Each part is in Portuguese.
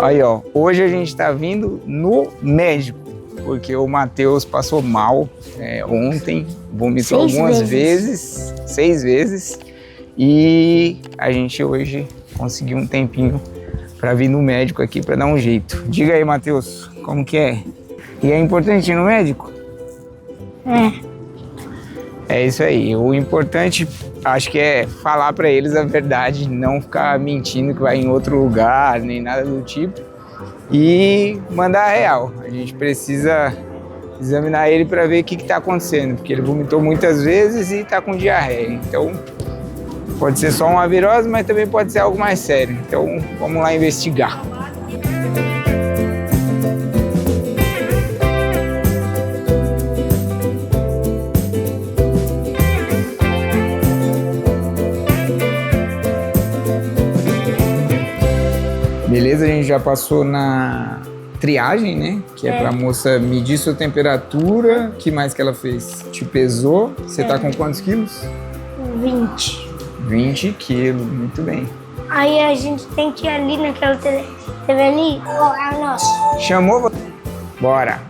Aí, ó, hoje a gente tá vindo no médico, porque o Matheus passou mal ontem, vomitou algumas vezes, 6 vezes, e a gente hoje conseguiu um tempinho para vir no médico aqui para dar um jeito. Diga aí, Matheus, como que é? E é importante ir no médico? É isso aí. O importante, acho que é falar para eles a verdade, não ficar mentindo que vai em outro lugar, nem nada do tipo, e mandar a real. A gente precisa examinar ele para ver o que está acontecendo, porque ele vomitou muitas vezes e está com diarreia. Então, pode ser só uma virose, mas também pode ser algo mais sério. Então, vamos lá investigar. Beleza, a gente já passou na triagem, né? Que é pra moça medir sua temperatura. O que mais que ela fez? Te pesou? Você tá com quantos quilos? 20. 20 quilos, muito bem. Aí a gente tem que ir ali naquela TV ali. Ó, é o nosso. Chamou? Bora!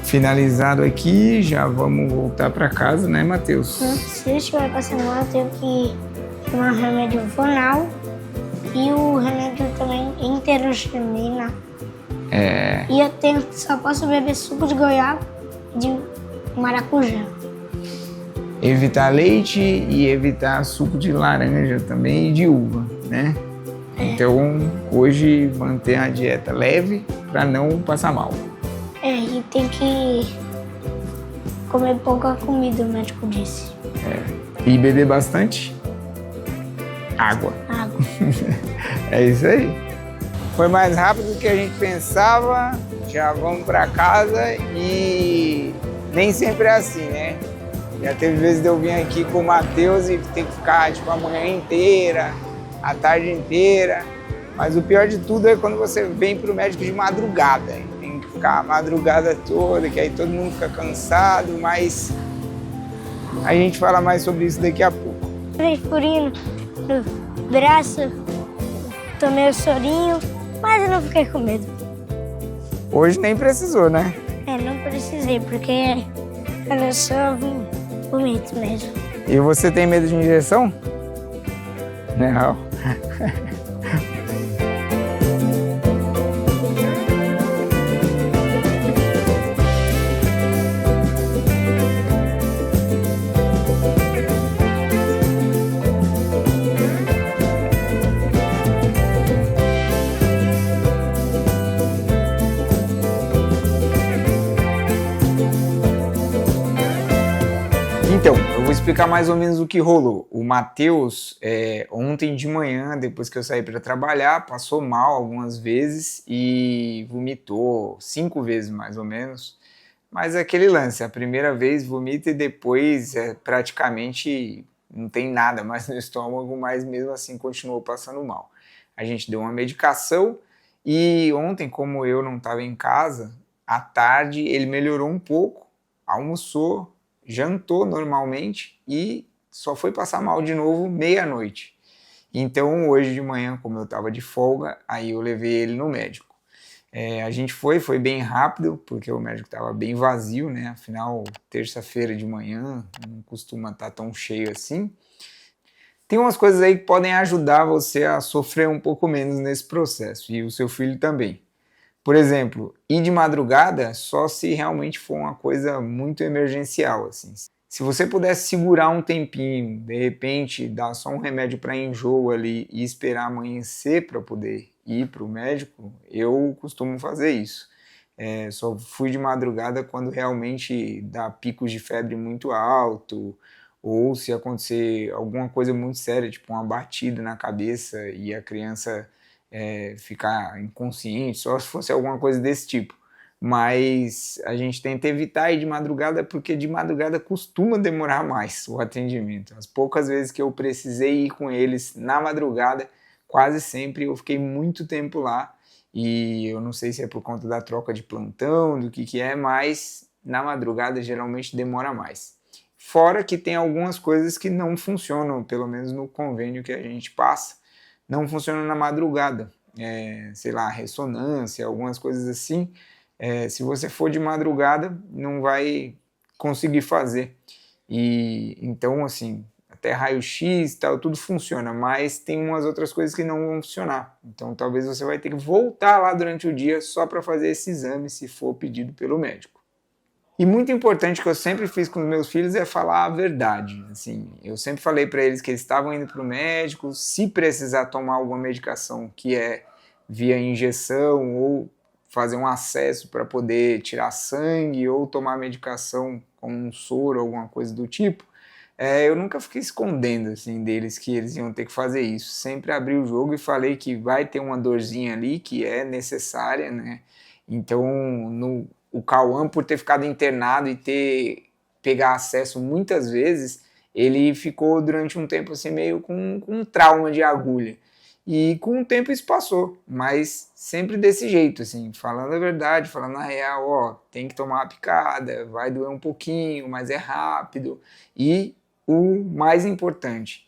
Finalizado aqui, já vamos voltar pra casa, né, Matheus? Se ele estiver passando mal, eu tenho que tomar remédio Vonal. E o remédio também Enteroxamina. E eu só posso beber suco de goiaba e de maracujá. Evitar leite e evitar suco de laranja também e de uva, né? Então, hoje manter a dieta leve para não passar mal. E tem que comer pouca comida, o médico disse. E beber bastante água. É isso aí. Foi mais rápido do que a gente pensava. Já vamos para casa e nem sempre é assim, né? Já teve vezes de eu vir aqui com o Matheus e ter que ficar tipo a manhã inteira, a tarde inteira. Mas o pior de tudo é quando você vem pro médico de madrugada. Tem que ficar a madrugada toda, que aí todo mundo fica cansado, mas a gente fala mais sobre isso daqui a pouco. Furino no braço, tomei o sorinho, mas eu não fiquei com medo. Hoje nem precisou, né? Não precisei, porque eu só vomito mesmo. E você tem medo de injeção? Não. Então, eu vou explicar mais ou menos o que rolou. O Matheus, ontem de manhã, depois que eu saí para trabalhar, passou mal algumas vezes e vomitou 5 vezes mais ou menos. Mas é aquele lance, a primeira vez vomita e depois praticamente não tem nada mais no estômago, mas mesmo assim continuou passando mal. A gente deu uma medicação e ontem, como eu não estava em casa, à tarde ele melhorou um pouco, almoçou, jantou normalmente e só foi passar mal de novo meia-noite. Então hoje de manhã, como eu estava de folga, aí eu levei ele no médico. A gente foi bem rápido, porque o médico estava bem vazio, né? Afinal, terça-feira de manhã não costuma estar tão cheio assim. Tem umas coisas aí que podem ajudar você a sofrer um pouco menos nesse processo, e o seu filho também. Por exemplo, ir de madrugada só se realmente for uma coisa muito emergencial, assim. Se você pudesse segurar um tempinho, de repente dar só um remédio para enjoo ali e esperar amanhecer para poder ir para o médico, eu costumo fazer isso. Só fui de madrugada quando realmente dá picos de febre muito alto, ou se acontecer alguma coisa muito séria, tipo uma batida na cabeça e a criança ficar inconsciente, só se fosse alguma coisa desse tipo. Mas a gente tenta evitar ir de madrugada porque de madrugada costuma demorar mais o atendimento. As poucas vezes que eu precisei ir com eles na madrugada, quase sempre eu fiquei muito tempo lá e eu não sei se é por conta da troca de plantão, do que é, mas na madrugada geralmente demora mais. Fora que tem algumas coisas que não funcionam, pelo menos no convênio que a gente passa, não funciona na madrugada. sei lá, ressonância, algumas coisas assim, se você for de madrugada, não vai conseguir fazer. E então, assim, até raio-x e tal, tudo funciona, mas tem umas outras coisas que não vão funcionar. Então, talvez você vai ter que voltar lá durante o dia só para fazer esse exame, se for pedido pelo médico. E muito importante que eu sempre fiz com os meus filhos é falar a verdade. Assim, eu sempre falei para eles que eles estavam indo para o médico, se precisar tomar alguma medicação que é via injeção ou fazer um acesso para poder tirar sangue ou tomar medicação como um soro, alguma coisa do tipo, eu nunca fiquei escondendo assim, deles que eles iam ter que fazer isso. Sempre abri o jogo e falei que vai ter uma dorzinha ali que é necessária, né? Então, o Cauã, por ter ficado internado e pegar acesso muitas vezes, ele ficou durante um tempo assim meio com um trauma de agulha. E com o tempo isso passou, mas sempre desse jeito, assim, falando a verdade, falando a real, ó, tem que tomar uma picada, vai doer um pouquinho, mas é rápido. E o mais importante,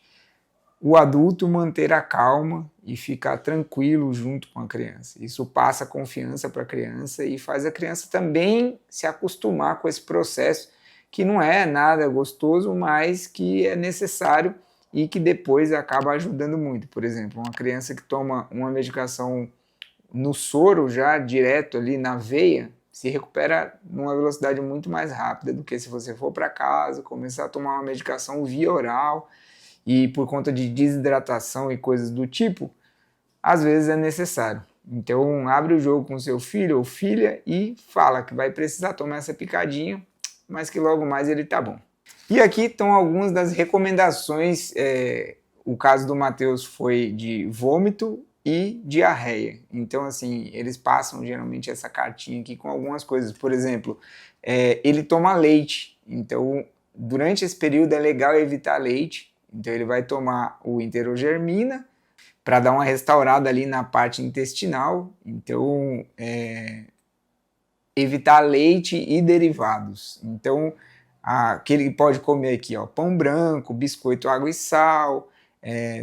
o adulto manter a calma e ficar tranquilo junto com a criança. Isso passa confiança para a criança e faz a criança também se acostumar com esse processo, que não é nada gostoso, mas que é necessário e que depois acaba ajudando muito. Por exemplo, uma criança que toma uma medicação no soro já direto ali na veia, se recupera numa velocidade muito mais rápida do que se você for para casa, começar a tomar uma medicação via oral e por conta de desidratação e coisas do tipo, às vezes é necessário. Então abre o jogo com seu filho ou filha e fala que vai precisar tomar essa picadinha, mas que logo mais ele tá bom. E aqui estão algumas das recomendações. O caso do Matheus foi de vômito e diarreia. Então, assim, eles passam geralmente essa cartinha aqui com algumas coisas. Por exemplo, ele toma leite. Então, durante esse período é legal evitar leite. Então, ele vai tomar o enterogermina para dar uma restaurada ali na parte intestinal. Então, evitar leite e derivados. Então, que ele pode comer aqui, ó, pão branco, biscoito, água e sal,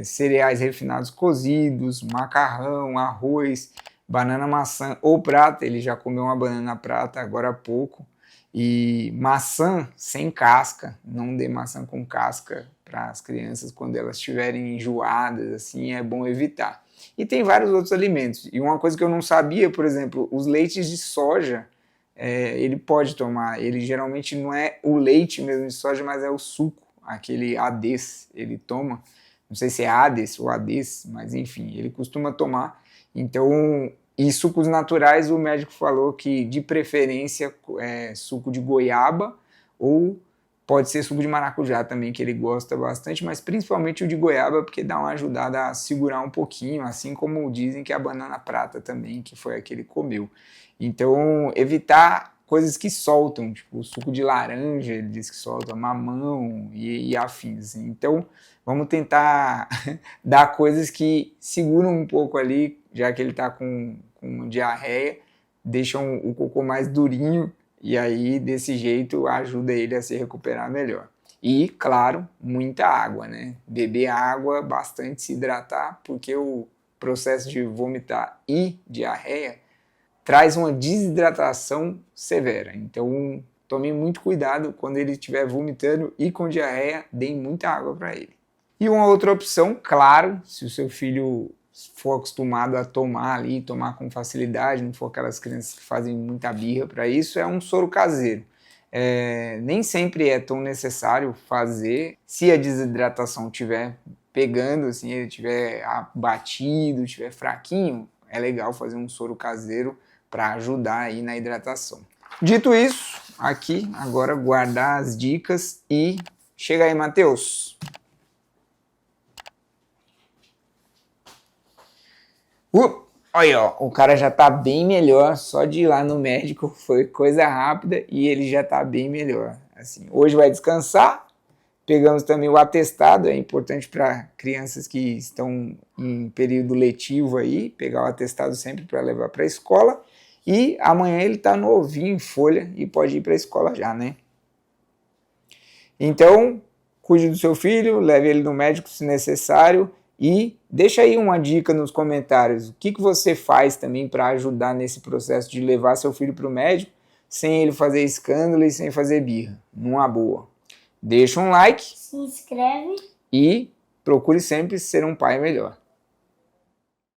cereais refinados cozidos, macarrão, arroz, banana, maçã ou prata. Ele já comeu uma banana prata agora há pouco. E maçã sem casca, não dê maçã com casca para as crianças quando elas estiverem enjoadas, assim, é bom evitar. E tem vários outros alimentos. E uma coisa que eu não sabia, por exemplo, os leites de soja, ele pode tomar. Ele geralmente não é o leite mesmo de soja, mas é o suco, aquele ADES, ele toma. Não sei se é ADES ou ADES, mas enfim, ele costuma tomar. Então, e sucos naturais, o médico falou que de preferência suco de goiaba ou pode ser suco de maracujá também, que ele gosta bastante, mas principalmente o de goiaba, porque dá uma ajudada a segurar um pouquinho, assim como dizem que a banana prata também, que foi a que ele comeu. Então, evitar coisas que soltam, tipo o suco de laranja, ele diz que solta, mamão e afins. Assim. Então, vamos tentar dar coisas que seguram um pouco ali, já que ele está com diarreia, deixam o cocô mais durinho e aí, desse jeito, ajuda ele a se recuperar melhor. E, claro, muita água, né? Beber água, bastante, se hidratar, porque o processo de vomitar e diarreia traz uma desidratação severa. Então, tome muito cuidado quando ele estiver vomitando e com diarreia, deem muita água para ele. E uma outra opção, claro, se o seu filho for acostumado a tomar ali, tomar com facilidade, não for aquelas crianças que fazem muita birra para isso, é um soro caseiro. Nem sempre é tão necessário fazer, se a desidratação estiver pegando, assim, ele estiver abatido, estiver fraquinho, é legal fazer um soro caseiro para ajudar aí na hidratação. Dito isso, aqui agora guardar as dicas e chega aí, Matheus. Olha, ó, o cara já tá bem melhor, só de ir lá no médico foi coisa rápida e ele já tá bem melhor. Assim, hoje vai descansar, pegamos também o atestado, é importante para crianças que estão em período letivo aí, pegar o atestado sempre para levar para a escola e amanhã ele tá novinho em folha e pode ir para a escola já, né? Então, cuide do seu filho, leve ele no médico se necessário E deixa aí uma dica nos comentários, o que você faz também para ajudar nesse processo de levar seu filho para o médico sem ele fazer escândalo e sem fazer birra, numa boa. Deixa um like, se inscreve e procure sempre ser um pai melhor.